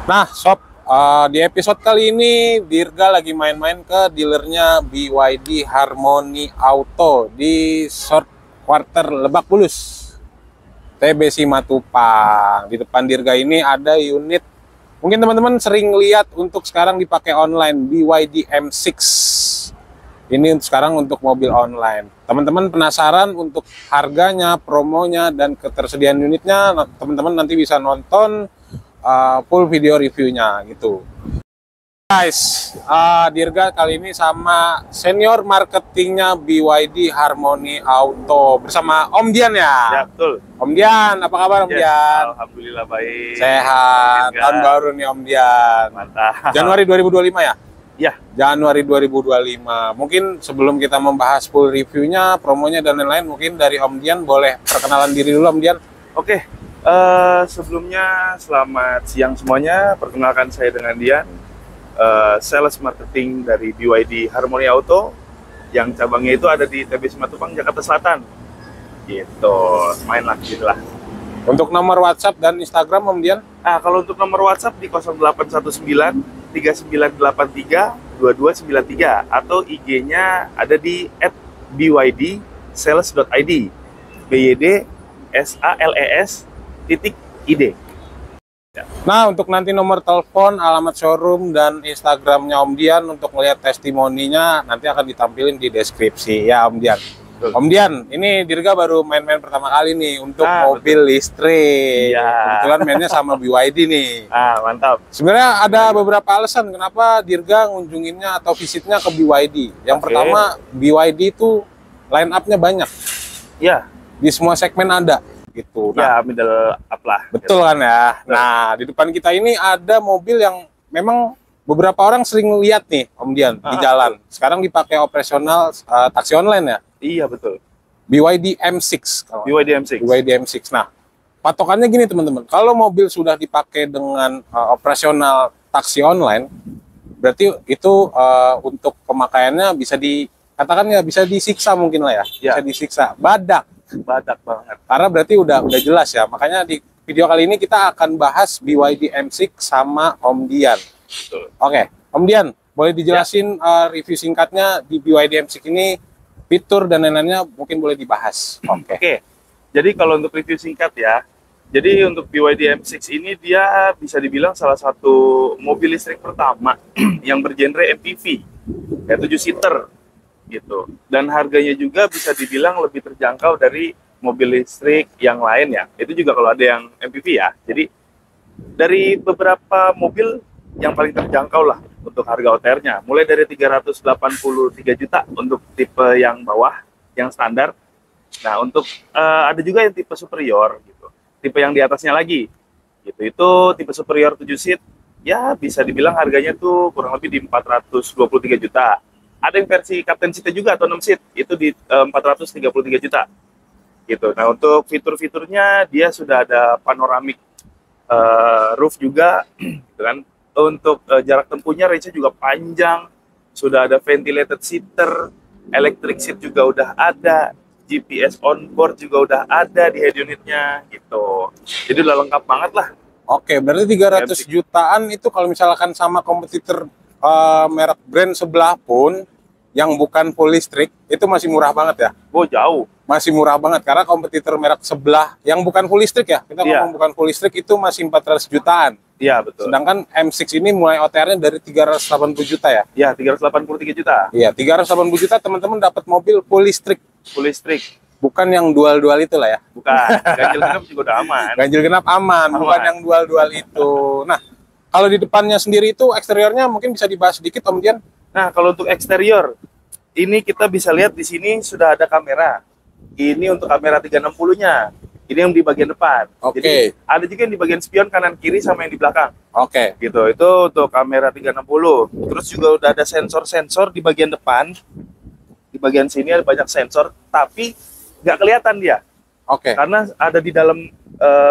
Nah, Sob, di episode kali ini Dirga lagi main-main ke dealernya BYD Harmony Auto di Short Quarter Lebak Bulus, TB Simatupang. Di depan Dirga ini ada unit, mungkin teman-teman sering lihat untuk sekarang dipakai online, BYD M6. Ini sekarang untuk mobil online. Teman-teman penasaran untuk harganya, promonya, dan ketersediaan unitnya, teman-teman nanti bisa nonton full video reviewnya gitu. Guys, Dirga kali ini sama senior marketingnya BYD Harmony Auto bersama Om Dian ya? Ya, betul. Om Dian, apa kabar Om Yes, Dian? Alhamdulillah baik. Sehat, tahun baru nih Om Dian. Mantap. Januari 2025 ya? Ya, Januari 2025. Mungkin sebelum kita membahas full reviewnya, promonya dan lain-lain, mungkin dari Om Dian boleh perkenalan diri dulu Om Dian. oke. Sebelumnya selamat siang semuanya. Perkenalkan saya dengan Dian, sales marketing dari BYD Harmony Auto, yang cabangnya itu ada di TB Simatupang, Jakarta Selatan. Gitu, main lah gitu lah. Untuk nomor WhatsApp dan Instagram Om Dian? Nah, kalau untuk nomor WhatsApp di 0819 3983 2293 atau IG-nya ada di @byd-sales.id, BYD-SALES.id. Nah, untuk nanti nomor telepon, alamat showroom, dan Instagramnya Om Dian untuk melihat testimoninya nanti akan ditampilin di deskripsi ya Om Dian. Betul. Om Dian, ini Dirga baru main-main pertama kali nih untuk mobil betul. listrik. Iya. Kebetulan mainnya sama BYD nih. Mantap. Sebenarnya ada beberapa alasan kenapa Dirga ngunjunginnya atau visitnya ke BYD. Yang pertama, BYD itu line up-nya banyak. Ya, Di semua segmen ada gitu. Nah, ya middle up lah. betul kan ya. Nah, di depan kita ini ada mobil yang memang beberapa orang sering lihat nih Om Dian di jalan. Sekarang dipakai operasional taksi online ya. Iya, betul. BYD M6. BYD M6. BYD M6. Nah, patokannya gini teman-teman. Kalau mobil sudah dipakai dengan operasional taksi online, berarti itu untuk pemakaiannya bisa dikatakan ya bisa disiksa mungkin lah ya. Ya. Bisa disiksa. Badak Banget. karena berarti udah jelas ya. Makanya di video kali ini kita akan bahas BYD M6 sama Om Dian. Betul. Oke, Om Dian, boleh dijelasin review singkatnya di BYD M6 ini, fitur dan lain-lainnya mungkin boleh dibahas. Oke. Jadi kalau untuk review singkat ya, jadi untuk BYD M6 ini dia bisa dibilang salah satu mobil listrik pertama yang bergenre MPV, ya 7-seater gitu. Dan harganya juga bisa dibilang lebih terjangkau dari mobil listrik yang lain ya. Itu juga kalau ada yang MPV ya. Jadi dari beberapa mobil yang paling terjangkau lah untuk harga OTR-nya. Mulai dari 383 juta untuk tipe yang bawah, yang standar. Nah, untuk ada juga yang tipe superior gitu. Tipe yang di atasnya lagi. Gitu. Itu tipe superior 7 seat, ya bisa dibilang harganya tuh kurang lebih di 423 juta. Ada yang versi Captain Seat juga atau 6 seat, itu di 433 juta. Gitu. Nah, untuk fitur-fiturnya dia sudah ada panoramic roof juga, gitu kan. Untuk jarak tempuhnya range-nya juga panjang, sudah ada ventilated seater, electric seat juga udah ada, GPS on board juga udah ada di head unitnya gitu. Jadi udah lengkap banget lah. Oke, berarti 300 jutaan itu kalau misalkan sama kompetitor merek brand sebelah pun yang bukan full listrik itu masih murah banget ya. Oh, jauh. Masih murah banget karena kompetitor merek sebelah yang bukan full listrik ya. Kita ngomong bukan full listrik itu masih 400 jutaan. Iya, betul. Sedangkan M6 ini mulai OTR-nya dari 380 juta ya. Iya, 383 juta. Iya, 380 juta teman-teman dapat mobil full listrik. Full listrik. Bukan yang dual-dual itu lah ya. Bukan. Ganjil genap juga udah aman. Ganjil genap aman, bukan yang dual-dual itu. Nah, kalau di depannya sendiri itu eksteriornya mungkin bisa dibahas sedikit Om Dian. Nah, kalau untuk eksterior, ini kita bisa lihat di sini sudah ada kamera. Ini untuk kamera 360-nya. Ini yang di bagian depan. Oke. Jadi ada juga yang di bagian spion kanan kiri sama yang di belakang. Oke. Gitu. Itu untuk kamera 360. Terus juga udah ada sensor-sensor di bagian depan. Di bagian sini ada banyak sensor, tapi nggak kelihatan dia. Oke. Karena ada di dalam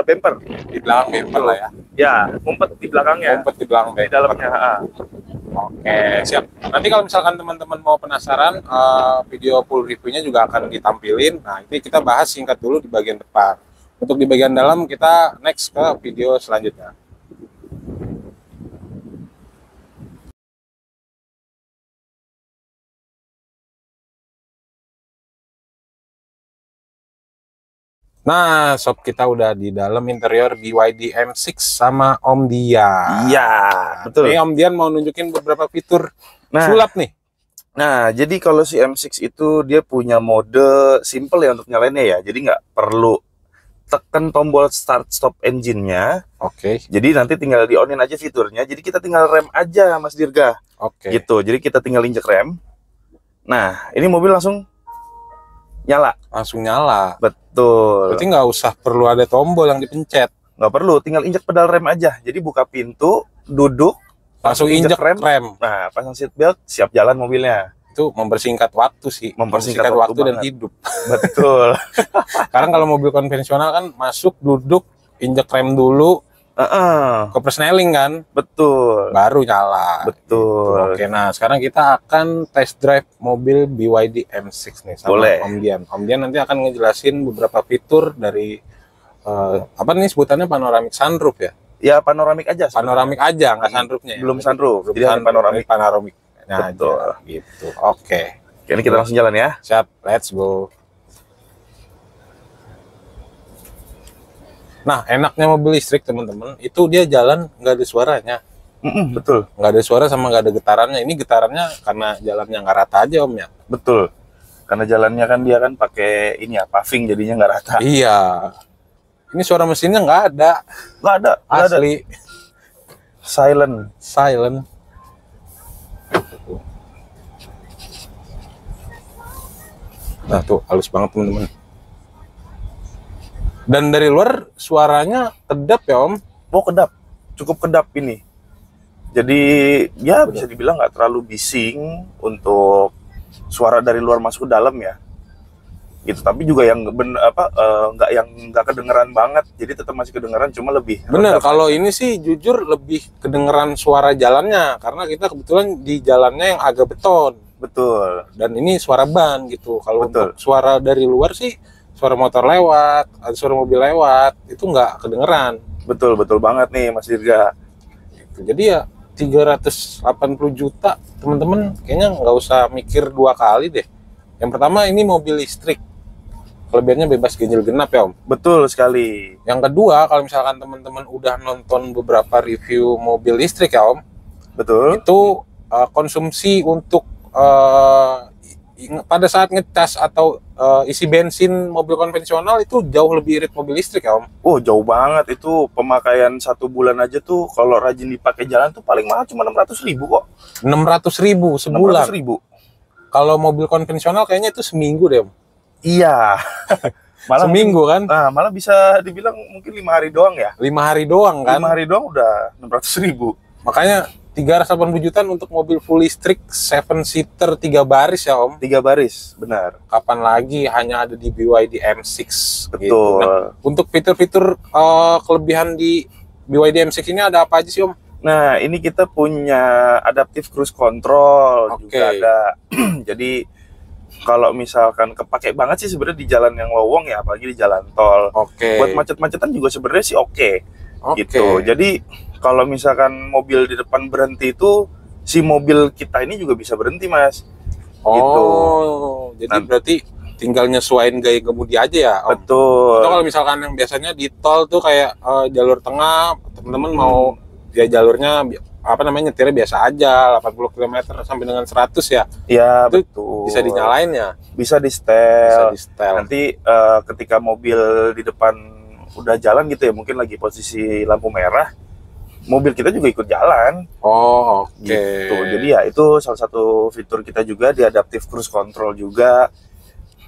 bumper. Di belakang bumper lah ya. Ya, ngumpet di belakangnya. Ngumpet di belakang Di dalamnya. Oke, siap. Nanti kalau misalkan teman-teman mau penasaran, video full reviewnya juga akan ditampilin. Nah, ini kita bahas singkat dulu di bagian depan. Untuk di bagian dalam kita next ke video selanjutnya. Nah, sob, kita udah di dalam interior BYD M6 sama Om Dian. Iya, betul. Nih Om Dian mau nunjukin beberapa fitur Nah, sulap nih. Nah, jadi kalau si M6 itu dia punya mode simple ya untuk nyalainnya ya. Jadi nggak perlu tekan tombol start stop engine-nya. Oke. Jadi nanti tinggal di-on-in aja fiturnya. Jadi kita tinggal rem aja, Mas Dirga. Oke. Gitu. Jadi kita tinggal injek rem. Nah, ini mobil langsung nyala. Langsung nyala. Betul. Berarti nggak usah perlu ada tombol yang dipencet. Nggak perlu, tinggal injek pedal rem aja. Jadi buka pintu, duduk, Langsung injek rem. Nah, pasang seat belt, siap jalan mobilnya. Itu mempersingkat waktu sih. Mempersingkat waktu dan banget. hidup. Betul. Sekarang kalau mobil konvensional kan masuk, duduk, injek rem dulu, ke persneling kan, Betul. baru nyala. Betul. Oke, nah sekarang kita akan test drive mobil BYD M6 nih sama Boleh. Om Dian. Om Dian nanti akan ngejelasin beberapa fitur dari apa nih sebutannya, panoramic sunroof ya? Ya panoramik aja. Panoramik aja, nggak sunroofnya ya? Belum sunroof, Belum jadi hanya sunroof, panoramik. Panoramiknya Betul. aja, gitu. Oke. Oke, ini kita langsung jalan ya. Siap, let's go. Nah, enaknya mobil listrik teman-teman, itu dia jalan nggak ada suaranya. Betul. Nggak ada suara sama nggak ada getarannya. Ini getarannya karena jalannya nggak rata aja Om ya. Betul. Karena jalannya kan dia kan pakai ini ya, paving jadinya nggak rata. Iya. Ini suara mesinnya nggak ada. Nggak ada. Nggak ada. Asli. Silent. Silent. Nah tuh, halus banget teman-teman. Dan dari luar suaranya kedap ya Om. Oh, kedap. Cukup kedap ini. Jadi ya bisa dibilang nggak terlalu bising untuk suara dari luar masuk ke dalam ya. Gitu, tapi juga yang nggak kedengeran banget. Jadi tetap masih kedengeran, cuma lebih. Bener, kalau ini sih jujur lebih kedengeran suara jalannya karena kita kebetulan di jalannya yang agak beton. Betul. Dan ini suara ban gitu. Kalau Betul. untuk suara dari luar sih, suara motor lewat, ada suara mobil lewat, itu nggak kedengeran. Betul banget nih Mas Dirga. Gitu. Jadi ya 380 juta teman-teman kayaknya nggak usah mikir dua kali deh. Yang pertama ini mobil listrik, kelebihannya bebas ganjil genap ya Om. Betul sekali. Yang kedua, kalau misalkan teman-teman udah nonton beberapa review mobil listrik ya Om, Betul. itu konsumsi untuk pada saat ngecas atau isi bensin mobil konvensional itu jauh lebih irit mobil listrik ya Om. Oh, jauh banget itu. Pemakaian 1 bulan aja tuh kalau rajin dipakai jalan tuh paling mahal cuma 600.000 kok. 600.000 sebulan. 600.000. Kalau mobil konvensional kayaknya itu seminggu deh Om. Iya. Malah Seminggu kan? Nah, malah bisa dibilang mungkin 5 hari doang ya. 5 hari doang kan? 5 hari doang udah 600.000. Makanya 380 jutaan untuk mobil full listrik 7-seater 3 baris ya Om. 3 baris, benar. Kapan lagi hanya ada di BYD M6. Betul. Gitu. Nah, untuk fitur-fitur kelebihan di BYD M6 ini ada apa aja sih Om? Nah, ini kita punya adaptive cruise control Oke. juga ada. Jadi kalau misalkan kepake banget sih sebenarnya di jalan yang lowong ya, apalagi di jalan tol. Oke. Buat macet-macetan juga sebenarnya sih oke. Oke. Gitu. Jadi kalau misalkan mobil di depan berhenti itu si mobil kita ini juga bisa berhenti, Mas. Oh, jadi Nah, berarti tinggal nyesuaiin gaya gemudi aja ya Om? betul. Atau kalau misalkan yang biasanya di tol tuh kayak jalur tengah, teman-teman mau ya jalurnya apa namanya nyetirnya biasa aja 80 km sampai dengan 100 ya. Ya, Itu betul. bisa dinyalain ya. Bisa di Bisa setel. di setel. Nanti ketika mobil di depan udah jalan gitu ya, mungkin lagi posisi lampu merah, mobil kita juga ikut jalan. Oh, oke. Gitu. Jadi ya itu salah satu fitur kita juga di adaptive cruise control juga.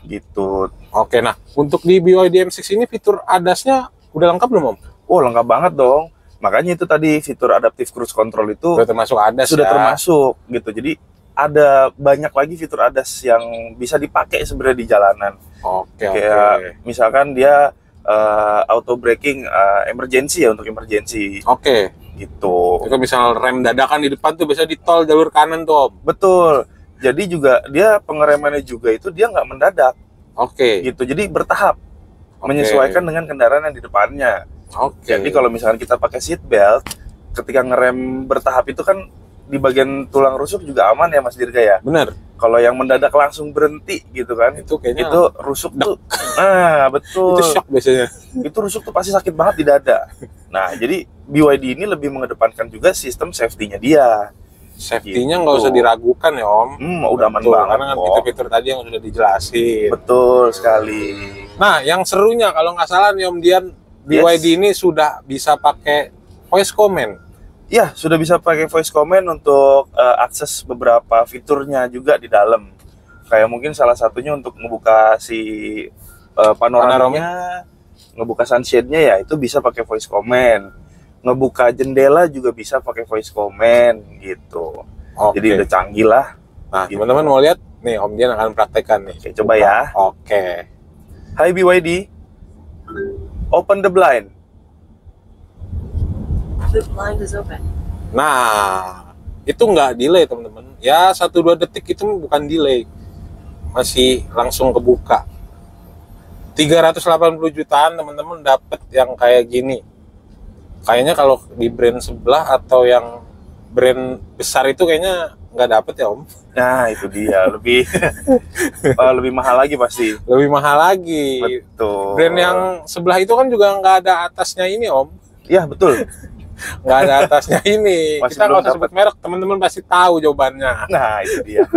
Gitu. Oke, nah untuk di BYD M6 ini fitur ADAS-nya udah lengkap belum Om? Oh, lengkap banget dong. Makanya itu tadi fitur adaptive cruise control itu Sudah termasuk ADAS sudah ya? termasuk gitu. Jadi ada banyak lagi fitur ADAS yang bisa dipakai sebenarnya di jalanan. Oke, Kayak misalkan dia auto braking emergency ya, untuk emergency Oke. gitu. Itu misal rem dadakan di depan tuh biasa di tol jalur kanan tuh Om. Betul. Jadi juga dia pengeremannya juga itu dia nggak mendadak Oke. gitu. Jadi bertahap, Oke. menyesuaikan dengan kendaraan yang di depannya. Oke. Jadi kalau misalkan kita pakai seat belt, ketika ngerem bertahap itu kan di bagian tulang rusuk juga aman ya Mas Dirga ya. Bener. Kalau yang mendadak langsung berhenti gitu kan, Itu kayaknya itu rusuk tuh. Nah, betul. itu shock biasanya. Itu rusuk tuh pasti sakit banget di dada. Nah, jadi BYD ini lebih mengedepankan juga sistem safety-nya dia. Safety-nya nggak Gitu. usah diragukan ya Om. Udah aman Betul, banget karena kan kok. fitur-fitur tadi yang sudah dijelasin. Betul sekali. Nah, yang serunya kalau nggak salah nih Om Dian, BYD ini sudah bisa pakai voice comment. Ya, sudah bisa pakai voice comment untuk akses beberapa fiturnya juga di dalam. Kayak mungkin salah satunya untuk ngebuka si panoramanya, ngebuka sunshade-nya ya itu bisa pakai voice comment. Ngebuka jendela juga bisa pakai voice comment gitu. Oke. Jadi udah canggih lah. Nah, gitu. teman-teman mau lihat nih Om Dian akan praktekkan nih. Oke, coba ya. Oke. Hai BYD, open the blind. The blind is open. Nah, itu nggak delay teman-teman. Ya 1-2 detik itu bukan delay, masih langsung kebuka. 380 jutaan teman-teman dapat yang kayak gini. Kayaknya kalau di brand sebelah atau yang brand besar itu kayaknya nggak dapet ya Om. Nah itu dia lebih lebih mahal lagi pasti. Lebih mahal lagi. Betul. Brand yang sebelah itu kan juga nggak ada atasnya ini Om. Iya betul. Nggak ada atasnya ini. Masih Kita belum nggak usah sebut merek, teman-teman pasti tahu jawabannya. Nah itu dia.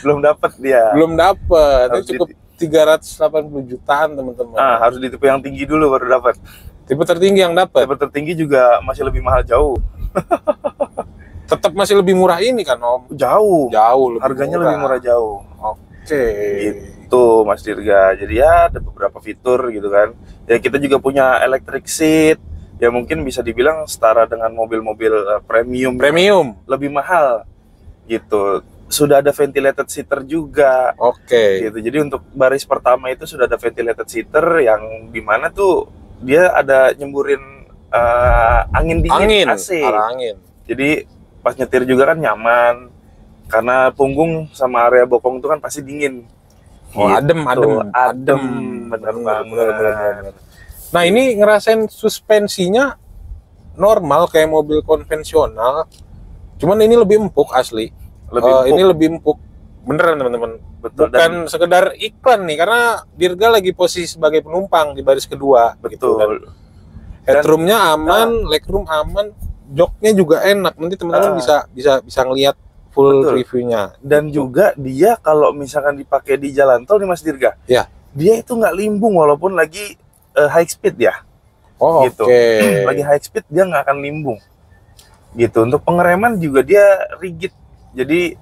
Belum dapat dia. Belum dapet. Harus Ini cukup 380 jutaan teman-teman. Harus di tipe yang tinggi dulu baru dapat. Tipe tertinggi yang dapat. Tipe tertinggi juga masih lebih mahal jauh. Tetap masih lebih murah ini kan Om. Jauh. Jauh lebih Harganya murah. lebih murah jauh. Oke. Gitu Mas Dirga. Jadi ya ada beberapa fitur gitu kan. Ya kita juga punya electric seat. Ya mungkin bisa dibilang setara dengan mobil-mobil premium. Premium. Lebih mahal gitu. Sudah ada ventilated seater juga. Oke. Gitu. Jadi untuk baris pertama itu sudah ada ventilated seater yang dimana tuh dia ada nyemburin angin dingin, Angin. AC. Arah angin. Jadi pas nyetir juga kan nyaman karena punggung sama area bokong itu kan pasti dingin. Oh, Gitu. adem. Bener banget. Nah, ini ngerasain suspensinya normal kayak mobil konvensional. Cuman ini lebih empuk asli. Lebih empuk. Ini lebih empuk. Beneran teman-teman. Betul. Bukan sekedar iklan nih, karena Dirga lagi posisi sebagai penumpang di baris kedua. Betul. Gitu kan. Headroomnya aman, legroom aman, joknya juga enak. Nanti teman-teman bisa ngelihat full Betul. reviewnya. Dan juga dia kalau misalkan dipakai di jalan tol nih Mas Dirga, Ya. dia itu nggak limbung walaupun lagi high speed ya. Oh, Gitu. oke. Lagi high speed dia nggak akan limbung. Gitu. Untuk pengereman juga dia rigid. Jadi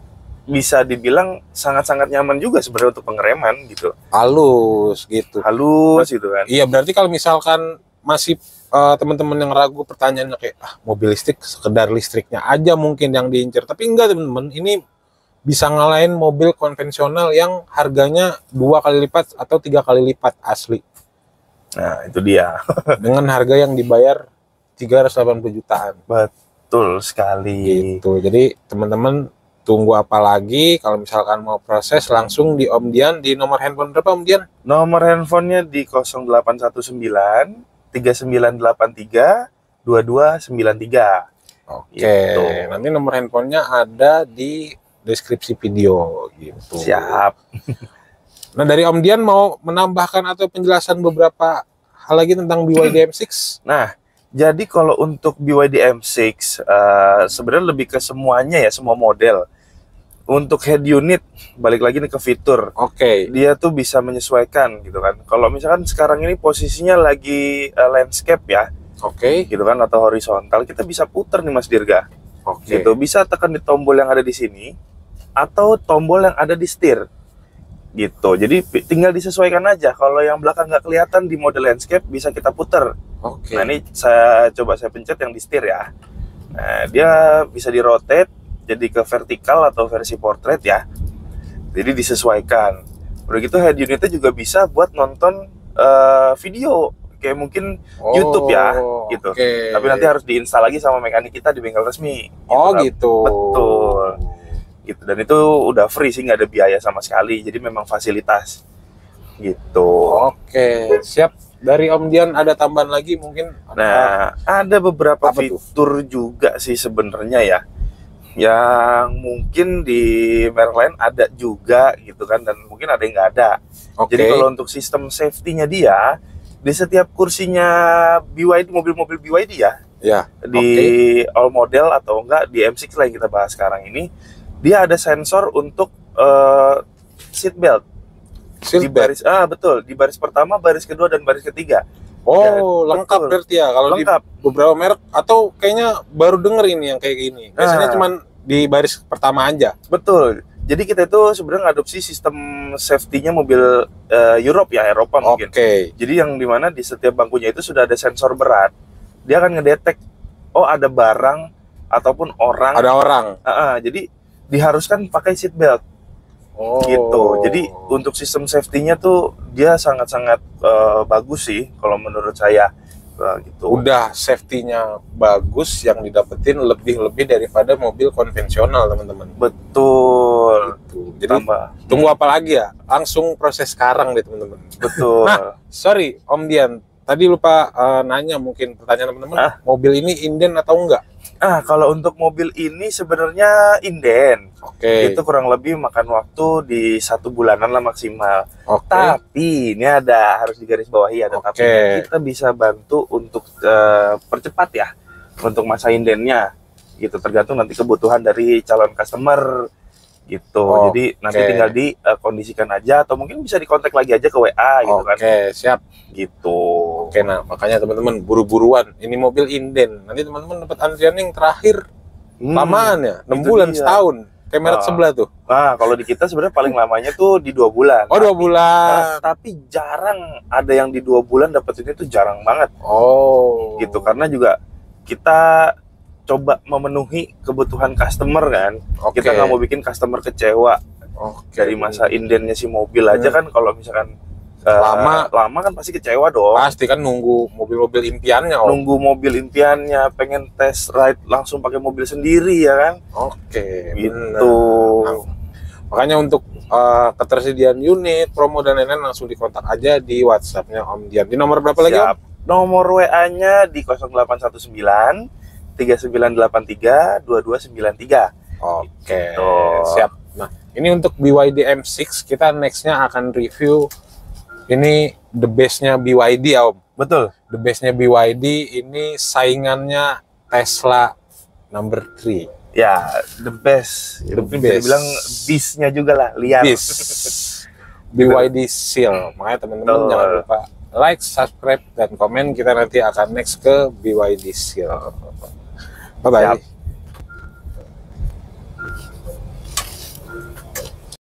bisa dibilang sangat-sangat nyaman juga sebenarnya untuk pengereman gitu. Halus gitu. Halus gitu kan. Iya, berarti kalau misalkan masih teman-teman yang ragu pertanyaannya kayak mobil listrik sekedar listriknya aja mungkin yang diincar, tapi enggak teman-teman, ini bisa ngalahin mobil konvensional yang harganya 2 kali lipat atau 3 kali lipat asli Nah itu dia. dengan harga yang dibayar 380 jutaan Betul sekali. gitu. Jadi teman-teman tunggu apa lagi, kalau misalkan mau proses langsung di Om Dian. Di nomor handphone berapa Om Dian? Nomor handphonenya di 0819 3983 2293. Oke, Gitu. nanti nomor handphonenya ada di deskripsi video gitu. Siap. Nah, dari Om Dian mau menambahkan atau penjelasan beberapa hal lagi tentang BYD M6? Nah, jadi kalau untuk BYD M6 sebenarnya lebih ke semuanya ya, semua model. Untuk head unit, balik lagi nih ke fitur. Oke. Dia tuh bisa menyesuaikan gitu kan. Kalau misalkan sekarang ini posisinya lagi landscape ya, Oke. gitu kan, atau horizontal, kita bisa putar nih Mas Dirga. Oke. Gitu, bisa tekan di tombol yang ada di sini atau tombol yang ada di setir. Gitu. Jadi tinggal disesuaikan aja. Kalau yang belakang nggak kelihatan di mode landscape bisa kita putar. Oke. Nah, ini saya pencet yang di setir ya. Nah, dia bisa di rotate jadi ke vertikal atau versi portrait ya. Jadi disesuaikan. Udah gitu head unitnya juga bisa buat nonton video kayak mungkin YouTube ya gitu. Oke. Tapi nanti harus diinstal lagi sama mekanik kita di bengkel resmi. Oh kan. gitu. Betul. Gitu. Dan itu udah free sih, nggak ada biaya sama sekali. Jadi memang fasilitas. Gitu. Oke, siap. Dari Om Dian ada tambahan lagi mungkin? Nah, ada beberapa Apa tuh? fitur juga sih sebenarnya ya. yang mungkin di merek lain ada juga gitu kan, dan mungkin ada yang nggak ada. Oke. Jadi kalau untuk sistem safety-nya dia, di setiap kursinya BYD, mobil-mobil BYD ya, Ya. di all model atau enggak di M6 lah yang kita bahas sekarang ini, dia ada sensor untuk seat belt. Di baris, betul, di baris pertama, baris kedua, dan baris ketiga. Oh, Ya, lengkap betul. berarti ya. Kalau di Lengkap. beberapa merek, atau kayaknya baru denger ini yang kayak gini. Biasanya Nah. cuman di baris pertama aja. Betul. Jadi kita itu sebenarnya ngadopsi sistem safety-nya mobil Europe ya, Eropa mungkin. Oke. Jadi yang dimana di setiap bangkunya itu sudah ada sensor berat. Dia akan ngedetek, oh ada barang ataupun orang. Ada orang. Jadi diharuskan pakai seat belt. Oh. Gitu. Jadi untuk sistem safety-nya tuh dia sangat-sangat bagus sih kalau menurut saya. Gitu. Udah safety-nya bagus, yang didapetin lebih-lebih daripada mobil konvensional, teman-teman. Betul. Gitu. Jadi Tambah. tunggu apa lagi ya? Langsung proses sekarang deh, teman-teman. Betul. Nah, sorry Om Dian, tadi lupa nanya, mungkin pertanyaan teman-teman, mobil ini inden atau enggak? Kalau untuk mobil ini sebenarnya inden. Oke. Itu kurang lebih makan waktu di 1 bulanan lah maksimal. Oke. Tapi ini harus digarisbawahi, ada tapi kita bisa bantu untuk percepat ya untuk masa indennya. Gitu, tergantung nanti kebutuhan dari calon customer gitu. Jadi nanti tinggal dikondisikan aja, atau mungkin bisa dikontak lagi aja ke WA gitu kan. Oke, siap. Gitu. Oke, nah makanya teman-teman buru-buruan. Ini mobil inden. Nanti teman-teman dapat antrian yang terakhir lamaan ya, 6 bulan, setahun. Kayak merek sebelah tuh. Nah, kalau di kita sebenarnya paling lamanya tuh di 2 bulan. Oh, 2 bulan. Tapi jarang ada yang di 2 bulan dapetinnya tuh jarang banget. Oh. Gitu, karena juga kita coba memenuhi kebutuhan customer kan. Kita nggak mau bikin customer kecewa. Dari masa indennya si mobil aja kan, kalau misalkan lama kan pasti kecewa dong. Pasti kan nunggu mobil-mobil impiannya. Nunggu mobil impiannya, pengen test ride langsung pakai mobil sendiri ya kan. Oke, gitu. Nah, makanya untuk ketersediaan unit, promo dan lain-lain langsung dikontak aja di WhatsApp-nya Om Dian. Di nomor berapa lagi, Om? Nomor WA-nya di 0819 3983 2293. Oke, siap. Nah, ini untuk BYD M6, kita next-nya akan review ini the best-nya BYD ya, Om. Betul. The best-nya BYD ini saingannya Tesla number 3. Ya, the best. Bisa dibilang beast-nya juga lah, liar. Beast. BYD Seal. Makanya teman-teman jangan lupa like, subscribe, dan komen. Kita nanti akan next ke BYD Seal. Bye-bye.